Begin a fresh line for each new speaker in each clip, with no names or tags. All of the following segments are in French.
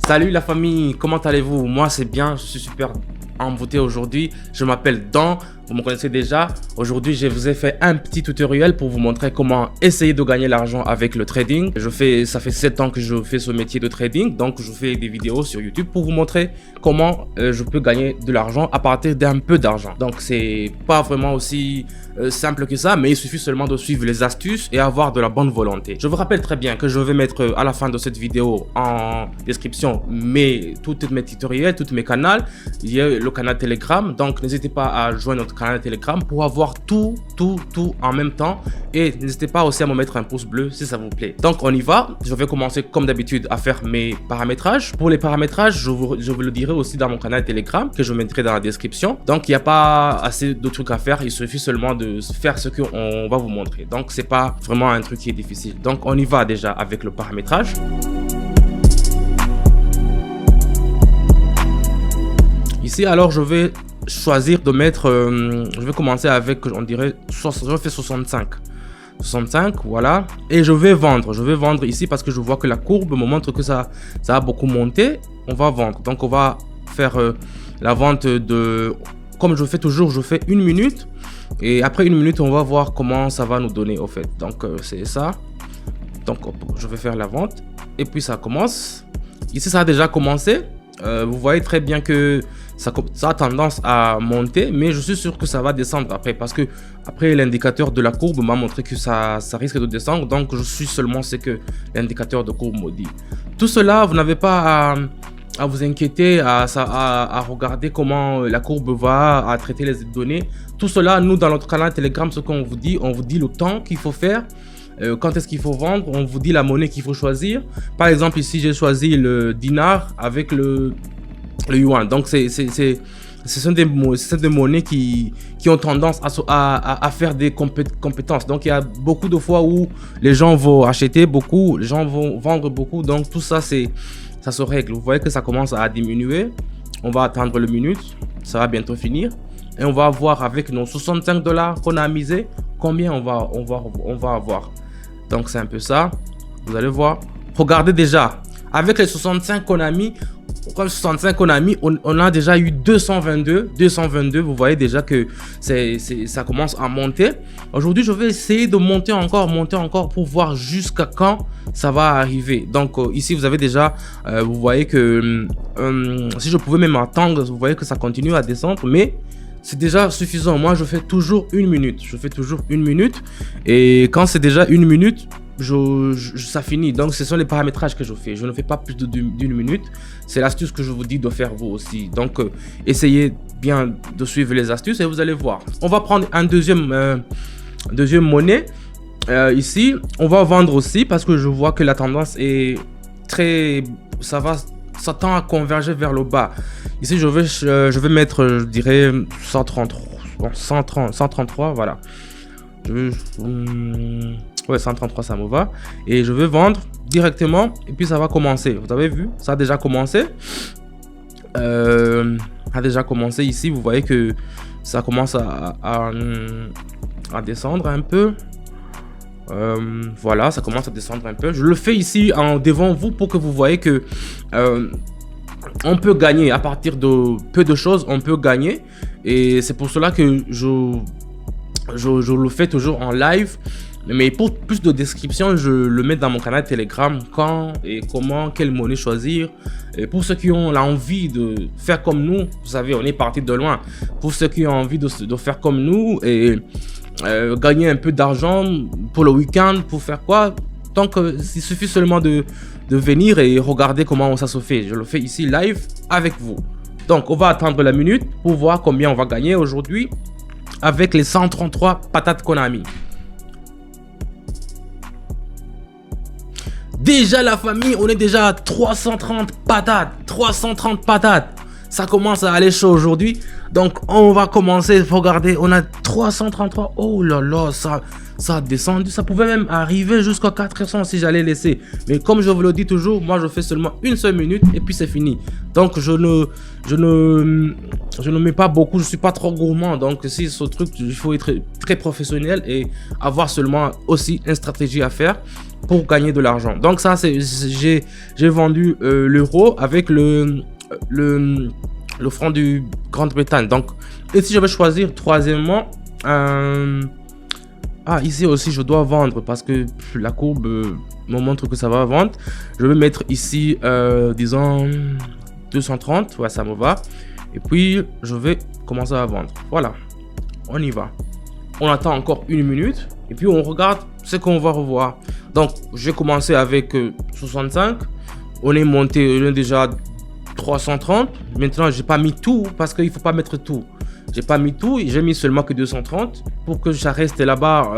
Salut la famille, comment allez-vous? Moi c'est bien, je suis super envoûté aujourd'hui. Je m'appelle Dan, vous me connaissez déjà. Aujourd'hui je vous ai fait un petit tutoriel pour vous montrer comment essayer de gagner l'argent avec le trading. Ça fait 7 ans que je fais ce métier de trading, donc je fais des vidéos sur YouTube pour vous montrer comment je peux gagner de l'argent à partir d'un peu d'argent. Donc c'est pas vraiment aussi simple que ça, mais il suffit seulement de suivre les astuces et avoir de la bonne volonté. Je vous rappelle très bien que je vais mettre à la fin de cette vidéo en description tous mes tutoriels, tous mes canaux. Il y a le canal Telegram, donc n'hésitez pas à joindre notre canal Telegram pour avoir tout en même temps, et n'hésitez pas aussi à me mettre un pouce bleu si ça vous plaît. Donc on y va. Je vais commencer comme d'habitude à faire mes paramétrages. Pour les paramétrages, je vous le dirai aussi dans mon canal Telegram que je mettrai dans la description. Donc il n'y a pas assez de trucs à faire, il suffit seulement de faire ce qu'on va vous montrer. Donc c'est pas vraiment un truc qui est difficile. Donc on y va déjà avec le paramétrage. Ici alors je vais choisir de mettre, je vais commencer avec, on dirait, je fais 65, voilà, et je vais vendre ici parce que je vois que la courbe me montre que ça a beaucoup monté. On va vendre, donc on va faire la vente de, comme je fais toujours, je fais 1 minute, et après 1 minute on va voir comment ça va nous donner au fait. Donc c'est ça, donc je vais faire la vente et puis ça commence. Ici ça a déjà commencé. Vous voyez très bien que ça a tendance à monter, mais je suis sûr que ça va descendre après, parce que après l'indicateur de la courbe m'a montré que ça risque de descendre, donc je suis seulement ce que l'indicateur de courbe me dit. Tout cela, vous n'avez pas à vous inquiéter, à regarder comment la courbe va, à traiter les données. Tout cela, nous dans notre canal Telegram, ce qu'on vous dit, on vous dit le temps qu'il faut faire. Quand est-ce qu'il faut vendre, on vous dit la monnaie qu'il faut choisir. Par exemple ici j'ai choisi le dinar avec le yuan. Donc ce sont des monnaies qui ont tendance à faire des compétences. Donc il y a beaucoup de fois où les gens vont acheter beaucoup, les gens vont vendre beaucoup. Donc tout ça ça se règle. Vous voyez que ça commence à diminuer. On va attendre le minute, ça va bientôt finir. Et on va voir avec nos 65 $ qu'on a misé combien on va avoir. Donc c'est un peu ça, vous allez voir. Regardez déjà, avec les 65 qu'on a mis, on a déjà eu 222. Vous voyez déjà que ça commence à monter. Aujourd'hui je vais essayer de monter encore pour voir jusqu'à quand ça va arriver. Donc ici vous avez déjà, vous voyez que si je pouvais même attendre, vous voyez que ça continue à descendre, mais c'est déjà suffisant. Moi je fais toujours 1 minute, et quand c'est déjà 1 minute, ça finit. Donc ce sont les paramétrages que je fais. Je ne fais pas plus d'1 minute. C'est l'astuce que je vous dis de faire vous aussi. Donc essayez bien de suivre les astuces et vous allez voir. On va prendre un deuxième monnaie. Ici on va vendre aussi parce que je vois que la tendance est très, ça tend à converger vers le bas. Ici je vais mettre, je dirais 133, voilà. Ouais, 133 ça me va, et je vais vendre directement et puis ça va commencer. Vous avez vu, ça a déjà commencé. Ici vous voyez que ça commence à descendre un peu. Voilà, ça commence à descendre un peu. Je le fais ici devant vous pour que vous voyez que on peut gagner à partir de peu de choses. On peut gagner, et c'est pour cela que je le fais toujours en live. Mais pour plus de description, je le mets dans mon canal Telegram, quand et comment, quelle monnaie choisir. Et pour ceux qui ont l'envie de faire comme nous, vous savez, on est parti de loin. Pour ceux qui ont envie de faire comme nous et gagner un peu d'argent pour le week-end, pour faire quoi? Donc il suffit seulement de venir et regarder comment ça se fait. Je le fais ici live avec vous. Donc on va attendre la minute pour voir combien on va gagner aujourd'hui avec les 133 patates qu'on a mis. Déjà la famille, on est déjà à 330 patates. Ça commence à aller chaud aujourd'hui. Donc on va commencer, regardez, on a 333. Oh là là, ça a descendu, ça pouvait même arriver jusqu'à 400 si j'allais laisser. Mais comme je vous le dis toujours, moi je fais seulement une seule minute et puis c'est fini. Donc je ne mets pas beaucoup, je suis pas trop gourmand. Donc si ce truc, il faut être très professionnel et avoir seulement aussi une stratégie à faire pour gagner de l'argent. Donc ça, j'ai vendu l'euro avec le franc du Grande-Bretagne. Donc ici je vais choisir troisièmement ici aussi je dois vendre parce que la courbe me montre que ça va vendre. Je vais mettre ici disons 230, ouais, ça me va. Et puis je vais commencer à vendre. Voilà, on y va. On attend encore une minute et puis on regarde ce qu'on va revoir. Donc j'ai commencé avec 65, on est monté, on est déjà 330. Maintenant j'ai pas mis tout parce qu'il faut pas mettre tout. J'ai pas mis tout, j'ai mis seulement que 230 pour que ça reste là-bas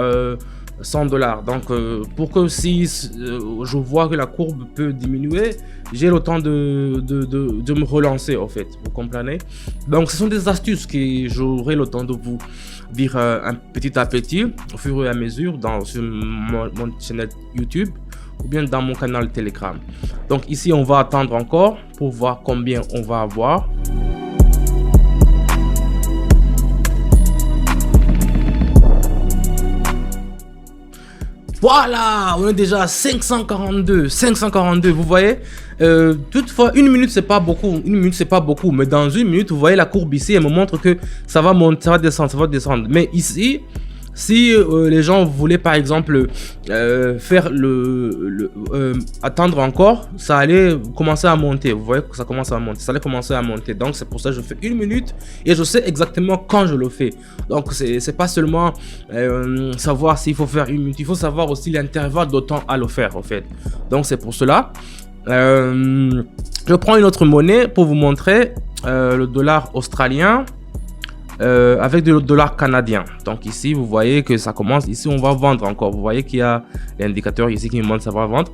$100. Donc pour que si je vois que la courbe peut diminuer, j'ai le temps de me relancer en fait, vous comprenez. Donc ce sont des astuces que j'aurai le temps de vous dire un petit à petit au fur et à mesure sur mon chaîne YouTube ou bien dans mon canal Telegram. Donc ici on va attendre encore pour voir combien on va avoir. Voilà, on est déjà à 542, vous voyez. Toutefois, une minute c'est pas beaucoup, mais dans une minute, vous voyez la courbe ici, elle me montre que ça va monter, ça va descendre. Mais ici, si les gens voulaient par exemple faire attendre encore, ça allait commencer à monter. Vous voyez que ça commence à monter, ça allait commencer à monter. Donc c'est pour ça que je fais une minute et je sais exactement quand je le fais. Donc c'est pas seulement savoir s'il faut faire une minute, il faut savoir aussi l'intervalle de temps à le faire en fait. Donc c'est pour cela. Je prends une autre monnaie pour vous montrer le dollar australien. Avec le dollar canadien. Donc ici vous voyez que ça commence, ici on va vendre encore, vous voyez qu'il y a l'indicateur ici qui me montre ça va vendre.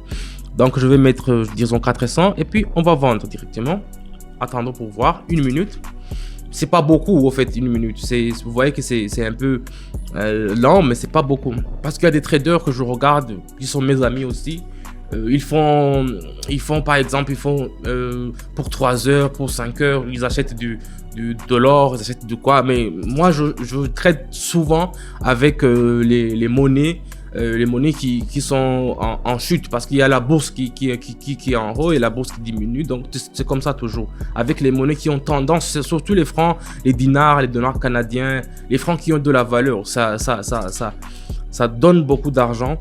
Donc je vais mettre disons 400 et puis on va vendre directement. Attendons pour voir, une minute, c'est pas beaucoup au fait, une minute, vous voyez que c'est un peu lent, mais c'est pas beaucoup parce qu'il y a des traders que je regarde qui sont mes amis aussi. Ils font par exemple, pour 3 heures, pour 5 heures, ils achètent de l'or, ils achètent de quoi. Mais moi, je traite souvent avec les monnaies qui sont en chute parce qu'il y a la bourse qui est en haut et la bourse qui diminue. Donc, c'est comme ça toujours. Avec les monnaies qui ont tendance, c'est surtout les francs, les dinars, les dollars canadiens, les francs qui ont de la valeur. Ça donne beaucoup d'argent.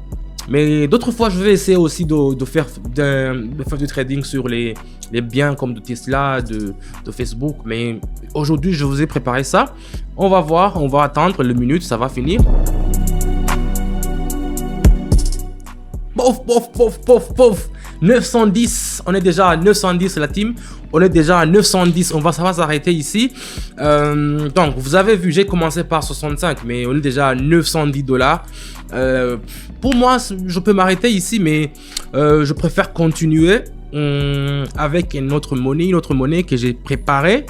Mais d'autres fois, je vais essayer aussi de faire du trading sur les biens comme de Tesla, de Facebook. Mais aujourd'hui, je vous ai préparé ça. On va voir, on va attendre le minute, ça va finir. Pof, 910, on est déjà à 910 la team. On est déjà à 910, ça va s'arrêter ici. Donc, vous avez vu, j'ai commencé par 65, mais on est déjà à $910. Pour moi, je peux m'arrêter ici, mais je préfère continuer avec une autre monnaie que j'ai préparée.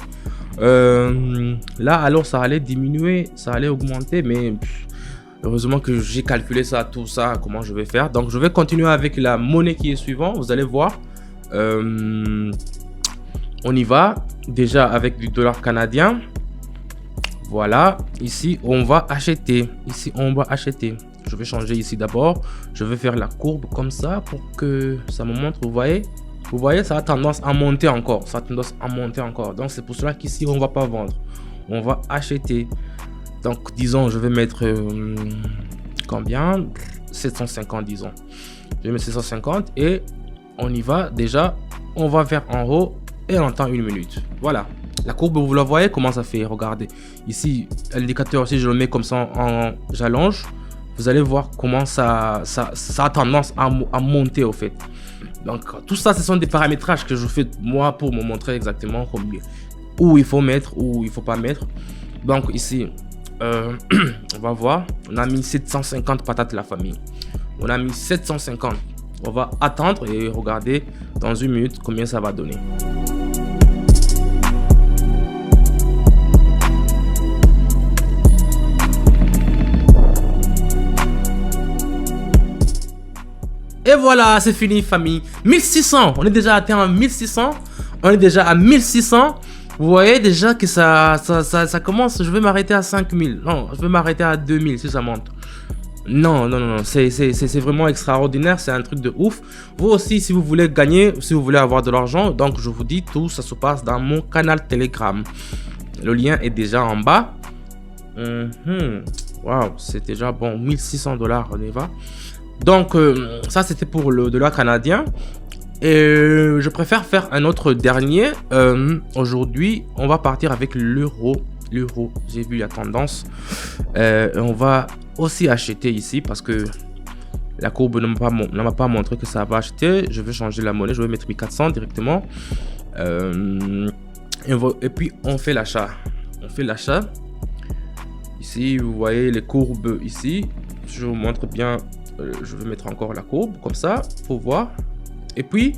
Là, alors, ça allait diminuer, ça allait augmenter, mais heureusement que j'ai calculé ça, tout ça, comment je vais faire. Donc, je vais continuer avec la monnaie qui est suivante. Vous allez voir. On y va déjà avec du dollar canadien. Voilà, ici on va acheter. Je vais changer ici d'abord. Je vais faire la courbe comme ça pour que ça me montre. Vous voyez, ça a tendance à monter encore. Donc c'est pour cela qu'ici on va pas vendre. On va acheter. Donc disons, je vais mettre combien? 750 disons. Je vais mettre 750 et on y va déjà. On va vers en haut. Et on attend une minute. Voilà. La courbe, vous la voyez comment ça fait. Regardez. Ici, l'indicateur, si je le mets comme ça, j'allonge, vous allez voir comment ça a tendance à monter au fait. Donc, tout ça, ce sont des paramétrages que je fais moi pour me montrer exactement combien, où il faut mettre, où il ne faut pas mettre. Donc, ici, on va voir. On a mis 750 patates la famille. On a mis 750. On va attendre et regarder dans une minute combien ça va donner. Et voilà, c'est fini, famille. 1600. On est déjà atteint à 1600. On est déjà à 1600. Vous voyez déjà que ça commence. Je vais m'arrêter à 5000. Non, je vais m'arrêter à 2000 si ça monte. Non, non, non, non. C'est vraiment extraordinaire. C'est un truc de ouf. Vous aussi, si vous voulez gagner, si vous voulez avoir de l'argent, donc je vous dis, tout ça se passe dans mon canal Telegram. Le lien est déjà en bas. Waouh, c'est déjà bon. 1600 $, on y va. Donc, ça, c'était pour le dollar canadien. Et je préfère faire un autre dernier. Aujourd'hui, on va partir avec l'euro. L'euro, j'ai vu la tendance. On va aussi acheter ici parce que la courbe ne m'a pas montré que ça va acheter. Je vais changer la monnaie. Je vais mettre 1400 directement. Et puis, on fait l'achat. On fait l'achat. Ici, vous voyez les courbes ici. Je vous montre bien. Je vais mettre encore la courbe comme ça pour voir. Et puis,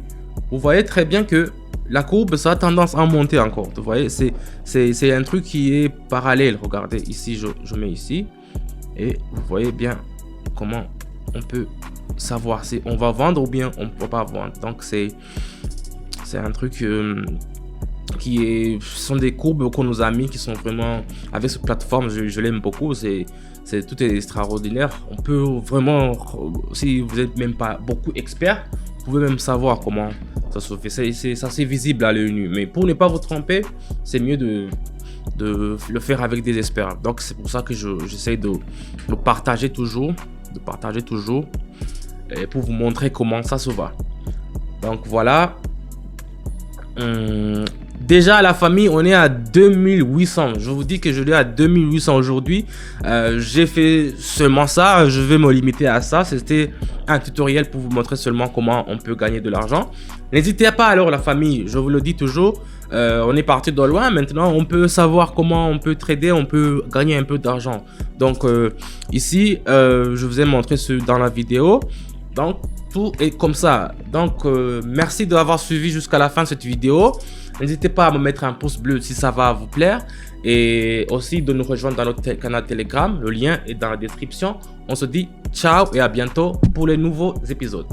vous voyez très bien que la courbe, ça a tendance à monter encore. Vous voyez, c'est un truc qui est parallèle. Regardez, ici, je mets ici. Et vous voyez bien comment on peut savoir si on va vendre ou bien on ne peut pas vendre. Donc, c'est un truc ce sont des courbes qu'on nous a mis qui sont vraiment, avec cette plateforme, je l'aime beaucoup. Tout est extraordinaire. On peut vraiment, si vous n'êtes même pas beaucoup expert, vous pouvez même savoir comment ça se fait. C'est visible à l'œil nu. Mais pour ne pas vous tromper, c'est mieux de le faire avec des experts. Donc c'est pour ça que j'essaie de partager toujours. Et pour vous montrer comment ça se va. Donc voilà. Déjà, la famille, on est à 2800. Je vous dis que je l'ai à 2800 aujourd'hui. J'ai fait seulement ça. Je vais me limiter à ça. C'était un tutoriel pour vous montrer seulement comment on peut gagner de l'argent. N'hésitez pas alors, la famille. Je vous le dis toujours. On est parti de loin. Maintenant, on peut savoir comment on peut trader. On peut gagner un peu d'argent. Donc, ici, je vous ai montré dans la vidéo. Donc, tout est comme ça. Donc, merci d'avoir suivi jusqu'à la fin de cette vidéo. N'hésitez pas à me mettre un pouce bleu si ça va vous plaire. Et aussi de nous rejoindre dans notre canal Telegram. Le lien est dans la description. On se dit ciao et à bientôt pour les nouveaux épisodes.